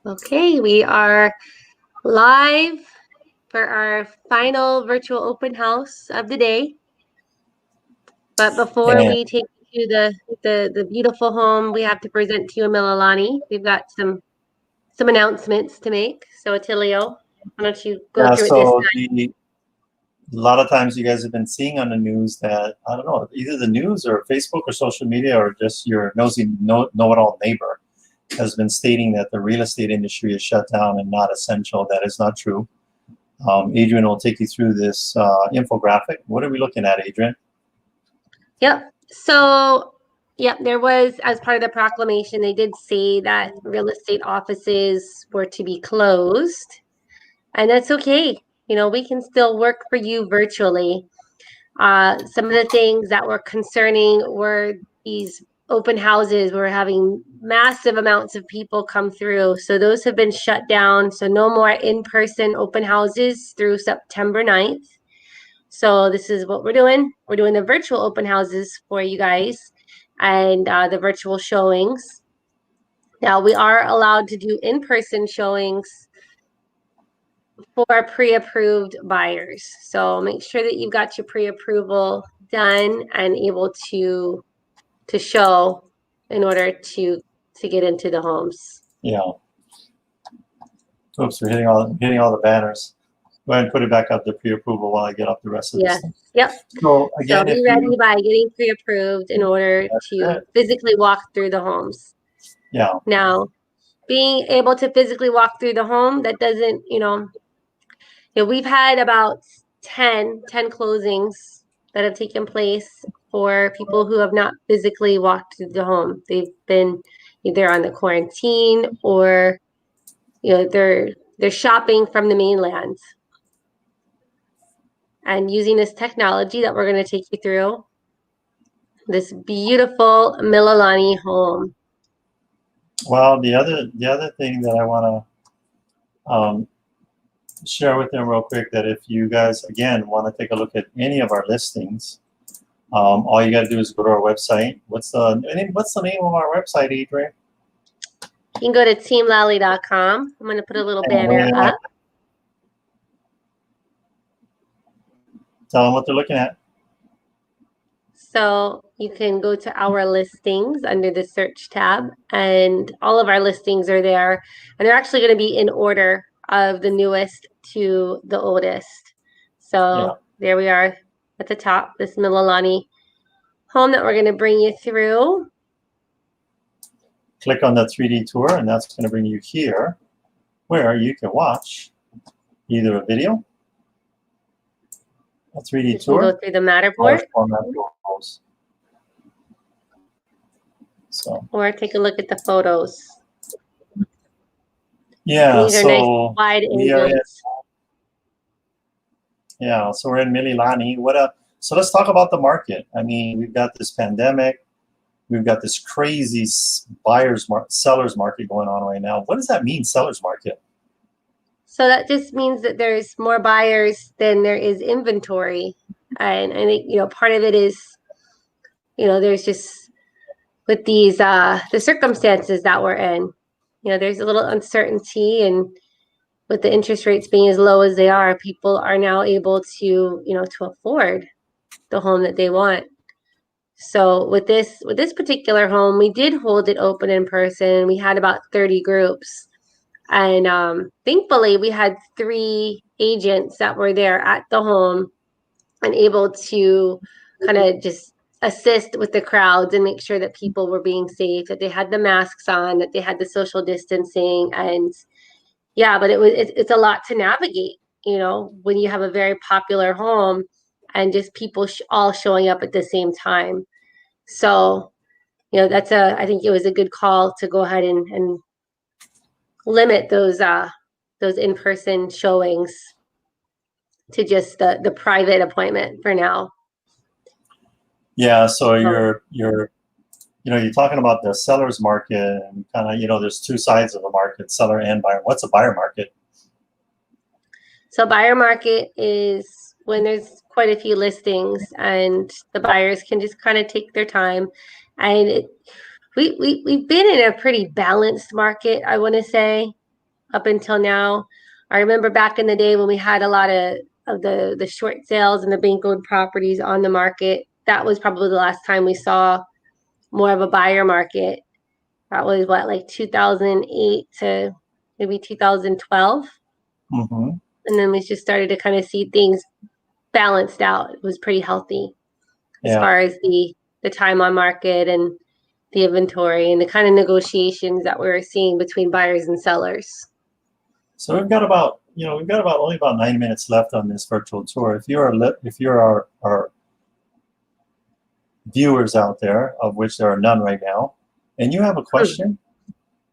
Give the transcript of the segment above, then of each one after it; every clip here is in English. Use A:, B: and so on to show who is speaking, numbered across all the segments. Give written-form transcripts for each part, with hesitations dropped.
A: Okay, we are live for our final virtual open house of the day. But before
B: And
A: we take you to the beautiful home we have to present to you in Mililani, we've got some announcements to make. So Attilio, why don't you go
B: yeah,
A: through it this
B: so
A: time?
B: a lot of times you guys have been seeing on the news that, I don't know, either the news or Facebook or social media or just your nosy know-it-all neighbor has been stating that the real estate industry is shut down and not essential. That is not true. Adrian will take you through this infographic. What are we looking at, Adrian?
A: Yep. So, yep, there was, as part of the proclamation, they did say that real estate offices were to be closed, and that's okay. You know, we can still work for you virtually. Some of the things that were concerning were these open houses. We're having massive amounts of people come through. So those have been shut down. So no more in-person open houses through September 9th. So this is what we're doing. We're doing the virtual open houses for you guys and the virtual showings. Now we are allowed to do in-person showings for pre-approved buyers. So make sure that you've got your pre-approval done and able to show in order to get into the homes.
B: Yeah. Oops, we're hitting all the banners. Go ahead and put it back up to pre-approval while I get up the rest of this
A: Yes.
B: thing.
A: Yep.
B: So
A: So
B: again,
A: be
B: if
A: ready
B: you,
A: by getting pre-approved in order
B: that's
A: to
B: it.
A: physically walk through the homes.
B: Yeah.
A: Now, being able to physically walk through the home, that doesn't, we've had about 10 closings that have taken place for people who have not physically walked through the home. They've been either on the quarantine or they're shopping from the mainland and using this technology that we're going to take you through, this beautiful Mililani home.
B: Well, the other thing that I want to share with them real quick, that if you guys again want to take a look at any of our listings, all you got to do is go to our website. What's the name of our website, Adrian?
A: You can go to teamlally.com. I'm going to put a little banner up.
B: Tell them what they're looking at.
A: So you can go to our listings under the search tab, and all of our listings are there. And they're actually going to be in order of the newest to the oldest. So There we are at the top, this Mililani home that we're going to bring you through.
B: Click on the 3D tour, and that's going to bring you here, where you can watch either a video, a 3D tour,
A: go through the Matterport, or take a look at the photos.
B: Yeah,
A: these are nice wide angles.
B: Yeah, so we're in Mililani. So let's talk about the market. I mean, we've got this pandemic. We've got this crazy sellers market going on right now. What does that mean, sellers market?
A: So that just means that there's more buyers than there is inventory. And I think, part of it is, there's just with these, the circumstances that we're in, there's a little uncertainty, and with the interest rates being as low as they are, people are now able to, to afford the home that they want. So with this particular home, we did hold it open in person. We had about 30 groups. And thankfully, we had 3 agents that were there at the home and able to kind of just assist with the crowds and make sure that people were being safe, that they had the masks on, that they had the social distancing. And yeah, but it's a lot to navigate, when you have a very popular home and just people all showing up at the same time. So, I think it was a good call to go ahead and limit those in-person showings to just the private appointment for now.
B: Yeah, so you're talking about the seller's market, and kind of, there's 2 sides of a market, seller and buyer. What's a buyer market?
A: So buyer market is when there's quite a few listings and the buyers can just kind of take their time. And we've been in a pretty balanced market, I want to say. up until now. I remember back in the day when we had a lot of the short sales and the bank owned properties on the market. That was probably the last time we saw more of a buyer market. That was what, like 2008 to maybe 2012.
B: Mm-hmm.
A: And then we just started to kind of see things balanced out. It was pretty healthy as
B: Yeah.
A: far as the time on market and the inventory and the kind of negotiations that we were seeing between buyers and sellers.
B: So we've got about only about 9 minutes left on this virtual tour. If you're our viewers out there, of which there are none right now, and you have a question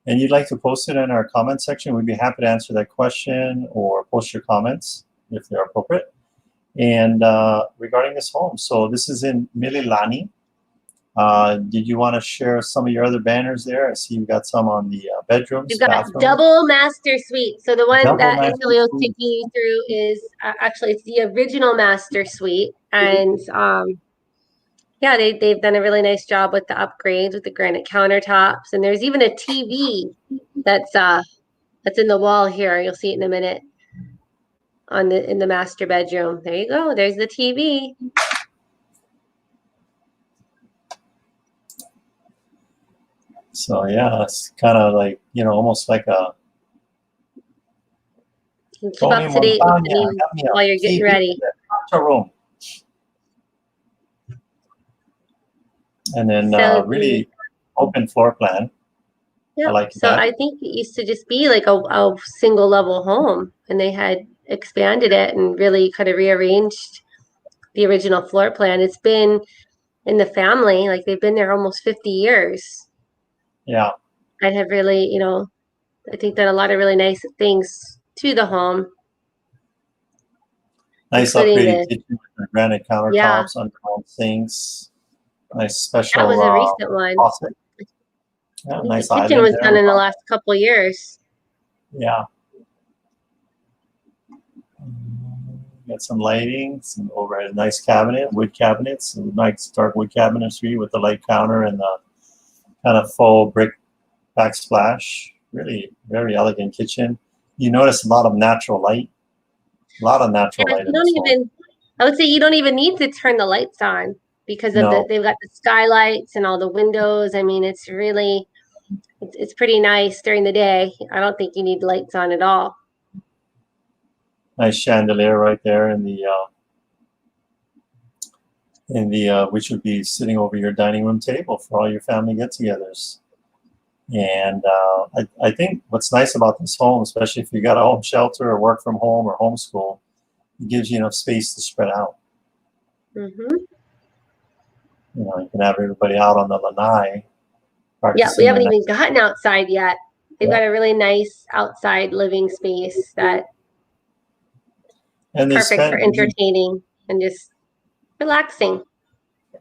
B: and you'd like to post it in our comment section, we'd be happy to answer that question or post your comments if they're appropriate. And regarding this home, so this is in Mililani. Did you want to share some of your other banners there? I see you've got some on the bedrooms,
A: You've got
B: bathrooms.
A: double master suite. So the one
B: Double
A: that
B: master
A: Angelio was
B: suite.
A: taking you through is actually it's the original master suite, and yeah, they've done a really nice job with the upgrades with the granite countertops, and there's even a TV that's in the wall here. You'll see it in a minute in the master bedroom. There you go. There's the TV.
B: So yeah, it's kind of like, almost like a
A: You can keep
B: Tony
A: up to date with the
B: Montana,
A: news
B: got me a
A: while you're getting
B: TV
A: ready.
B: in the room. And then
A: So
B: really open floor plan.
A: yeah,
B: I like
A: so
B: that.
A: I think it used to just be like a single level home, and they had expanded it and really kind of rearranged the original floor plan. It's been in the family, like they've been there almost 50 years.
B: Yeah,
A: I have really, I think done a lot of really nice things to the home,
B: nice
A: including
B: upgraded kitchen with the granite
A: yeah,
B: countertops, underground sinks, nice
A: that was a
B: special
A: recent one.
B: faucet.
A: I
B: Yeah,
A: think the
B: nice
A: kitchen
B: island
A: was
B: there.
A: done in the last couple years.
B: Yeah. Got some lighting, some overhead, nice cabinet, wood cabinets, some nice dark wood cabinetry with the light counter and the kind of faux brick backsplash. Really very elegant kitchen. You notice a lot of natural light. A lot of natural
A: And
B: light
A: you
B: in
A: don't
B: this home.
A: even, I would say you don't even need to turn the lights on because of
B: No,
A: they've got the skylights and all the windows. I mean, it's really, it's pretty nice during the day. I don't think you need lights on at all.
B: nice chandelier right there in the which would be sitting over your dining room table for all your family get-togethers. And I think what's nice about this home, especially if you got a home shelter or work from home or homeschool, it gives you enough space to spread out.
A: Mm-hmm.
B: You can have everybody out on the lanai.
A: Yeah, we
B: Practicing
A: haven't
B: their
A: even gotten outside yet. They've
B: Yeah.
A: got a really nice outside living space that
B: and they
A: perfect for
B: spend,
A: entertaining and just relaxing.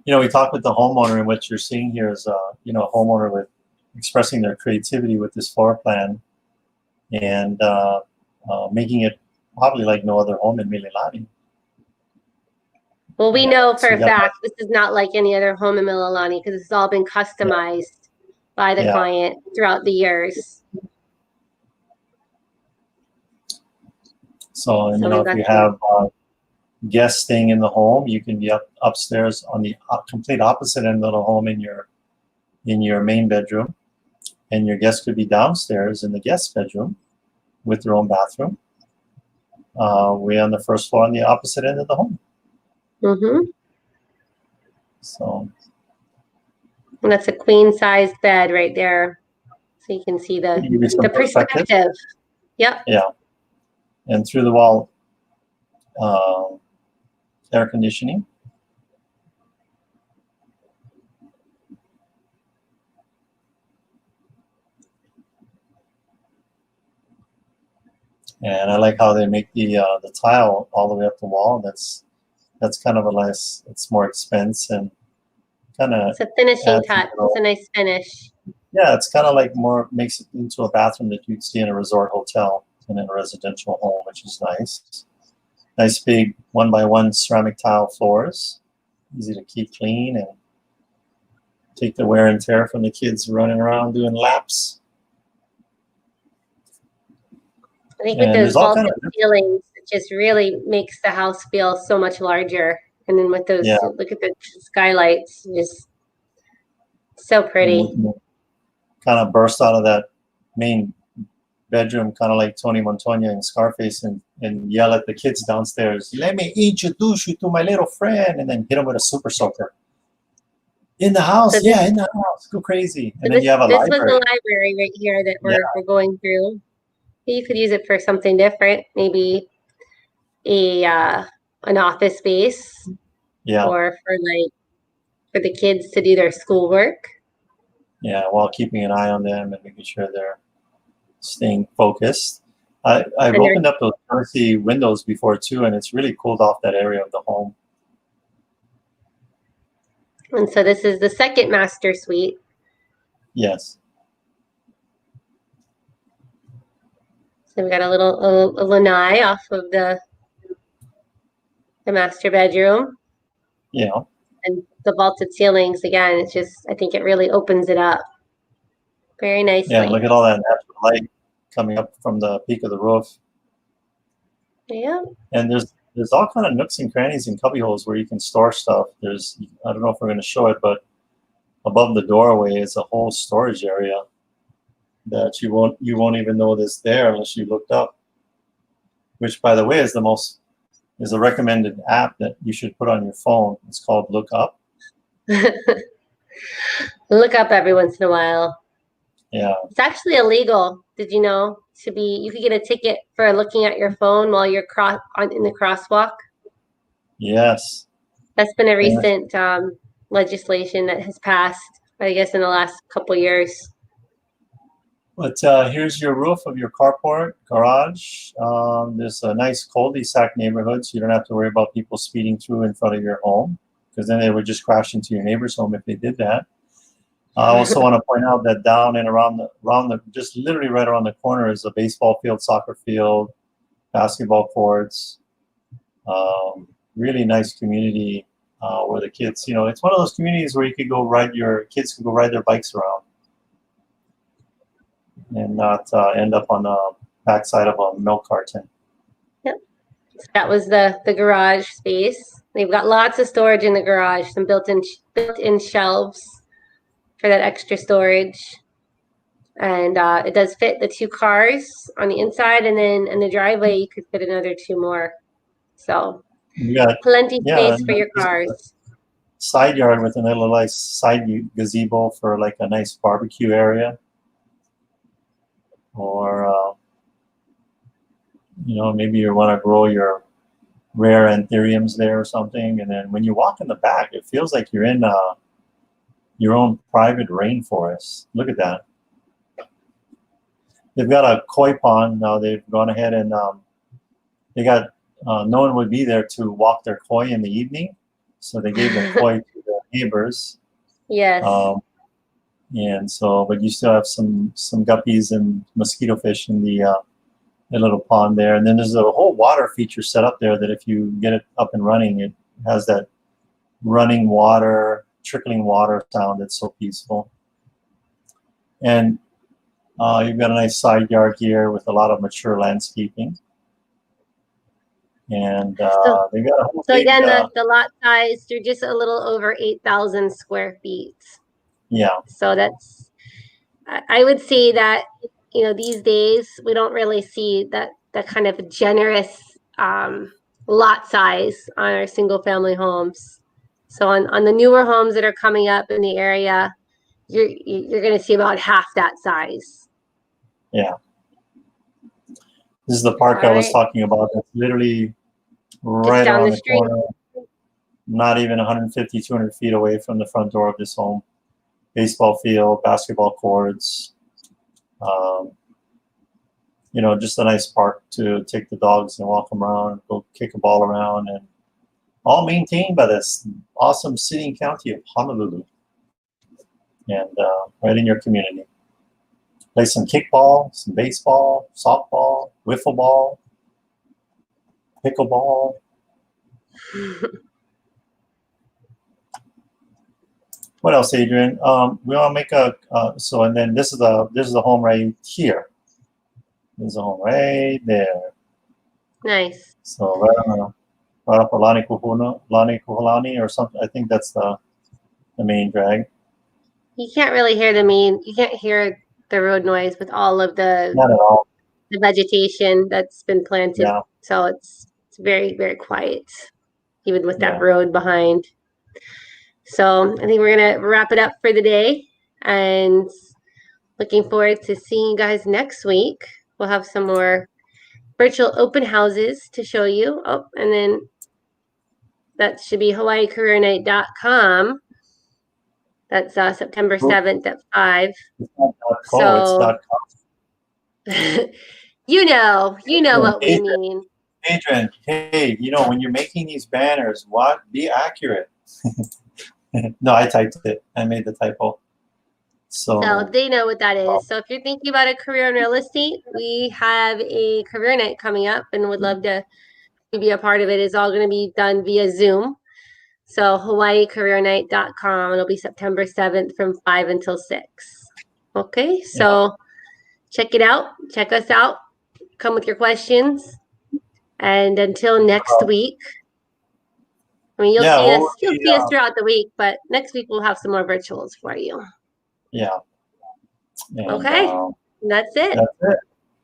B: we talked with the homeowner, and what you're seeing here is, a homeowner with expressing their creativity with this floor plan and making it probably like no other home in Mililani.
A: Well, we
B: Yeah,
A: know
B: so
A: for
B: you
A: a
B: got
A: fact this is not like any other home in Mililani because it's all been customized by the
B: Yeah.
A: client throughout the years.
B: So,
A: So we've
B: if
A: got
B: you
A: some,
B: have guests staying in the home, you can be upstairs on the complete opposite end of the home in your main bedroom, and your guests could be downstairs in the guest bedroom with their own bathroom. Way on the first floor on the opposite end of the home.
A: mm-hmm.
B: So
A: And that's a queen size bed right there. So you can see
B: give you some
A: the
B: perspective.
A: perspective. Yep.
B: Yeah, and through the wall air conditioning. And I like how they make the tile all the way up the wall. That's kind of a nice. It's more expense and kind of
A: It's a finishing
B: adds a
A: touch.
B: little.
A: It's a nice finish.
B: Yeah, it's kind of like makes it into a bathroom that you'd see in a resort hotel and in a residential home, which is nice. Nice big 1x1 ceramic tile floors, easy to keep clean and take the wear and tear from the kids running around doing laps.
A: I think with
B: And
A: those
B: there's all kind
A: vaulted
B: of
A: ceilings, it just really makes the house feel so much larger. And then with those,
B: yeah,
A: look at the skylights, just so pretty.
B: and kind of burst out of that main bedroom, kind of like Tony Montana in Scarface, and yell at the kids downstairs, "Let me introduce you to my little friend," and then hit them with a super soaker. In the
A: So
B: house,
A: this,
B: yeah, in the house, go crazy.
A: so
B: And then
A: this,
B: you have a
A: this was the
B: library.
A: library right here that
B: Yeah,
A: we're going through. You could use it for something different, maybe a an office space,
B: yeah,
A: or for the kids to do their schoolwork.
B: yeah. While keeping an eye on them and making sure they're staying focused. I've
A: And there,
B: opened up those courtesy windows before too, and it's really cooled off that area of the home.
A: and so this is the second master suite.
B: Yes.
A: So we got a lanai off of the master bedroom,
B: You know,
A: and the vaulted ceilings again. It's just, I think it really opens it up very
B: yeah.
A: nicely.
B: Look at all that natural light coming up from the peak of the roof,
A: Yeah.
B: and there's all kind of nooks and crannies and cubby holes where you can store stuff. There's I don't know if we're going to show it, but above the doorway is a whole storage area that you won't even know that's there unless you looked up. Which, by the way, is a recommended app that you should put on your phone. It's called Look Up.
A: Look up every once in a while.
B: Yeah.
A: It's actually illegal. Did you know? You could get a ticket for looking at your phone while you're in the crosswalk.
B: Yes.
A: That's been a
B: And
A: recent legislation that has passed, I guess, in the last couple years.
B: But here's your roof of your carport garage. There's a nice cul-de-sac neighborhood, so you don't have to worry about people speeding through in front of your home, because then they would just crash into your neighbor's home if they did that. I also want to point out that down and around the just literally right around the corner is a baseball field, soccer field, basketball courts. Really nice community where the kids, it's one of those communities where your kids can go ride their bikes around and not end up on the backside of a milk carton.
A: Yep. So that was the garage space. They've got lots of storage in the garage, some built-in shelves for that extra storage. And it does fit the 2 cars on the inside, and then in the driveway you could fit another 2 more. So
B: You got,
A: plenty
B: yeah,
A: space for your cars.
B: side yard with a little nice side gazebo for like a nice barbecue area, or maybe you want to grow your rare anthuriums there or something. And then when you walk in the back, it feels like you're in your own private rainforest. Look at that. They've got a koi pond now. They've gone ahead and they got no one would be there to walk their koi in the evening, so they gave the koi to the neighbors.
A: Yes.
B: And so, but you still have some guppies and mosquito fish in the little pond there. And then there's a whole water feature set up there that if you get it up and running, it has that running water, trickling water sound that's so peaceful. And you've got a nice side yard here with a lot of mature landscaping. And they've got a whole
A: So
B: big,
A: again, the lot size, you're just a little over 8,000 square feet.
B: yeah.
A: So I would say that, these days we don't really see that kind of generous lot size on our single family homes. So on the newer homes that are coming up in the area, you're going to see about half that size.
B: Yeah. This is the park I was talking about. It's literally right
A: down
B: around
A: the
B: the
A: street.
B: corner, not even 150, 200 feet away from the front door of this home. Baseball field, basketball courts, just a nice park to take the dogs and walk them around, go kick a ball around, and all maintained by this awesome city and county of Honolulu, and right in your community. Play some kickball, some baseball, softball, wiffle ball, pickleball. What else, Adrian? We want to make and then this is the home right here. There's a home right there.
A: Nice.
B: So right off of Lani Kuhulani or something. I think that's the main drag.
A: You can't really hear you can't hear the road noise with all of
B: Not at all.
A: the vegetation that's been planted.
B: Yeah.
A: So it's very, very quiet, even with that
B: Yeah.
A: road behind. So I think we're gonna wrap it up for the day, and looking forward to seeing you guys next week. We'll have some more virtual open houses to show you. Oh, and then that should be hawaiicareernight.com. That's September 7th at 5.
B: It's not .co, it's
A: So
B: .com.
A: you know what we mean.
B: Adrian, hey, when you're making these banners, be accurate. No, I typed it. I made the typo.
A: So they know what that is. So if you're thinking about a career in real estate, we have a career night coming up and would love to be a part of it. It's all going to be done via Zoom. So hawaiicareernight.com. It'll be September 7th from 5 until 6. Okay, so check it out. Check us out. Come with your questions. And until next week, I mean, you'll see us throughout the week, but next week we'll have some more virtuals for you.
B: Yeah. And,
A: okay, that's it.
B: That's it.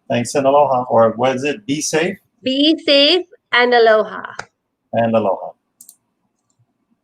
B: Thanks and aloha. Or what is it? Be safe.
A: Be safe and aloha.
B: And aloha.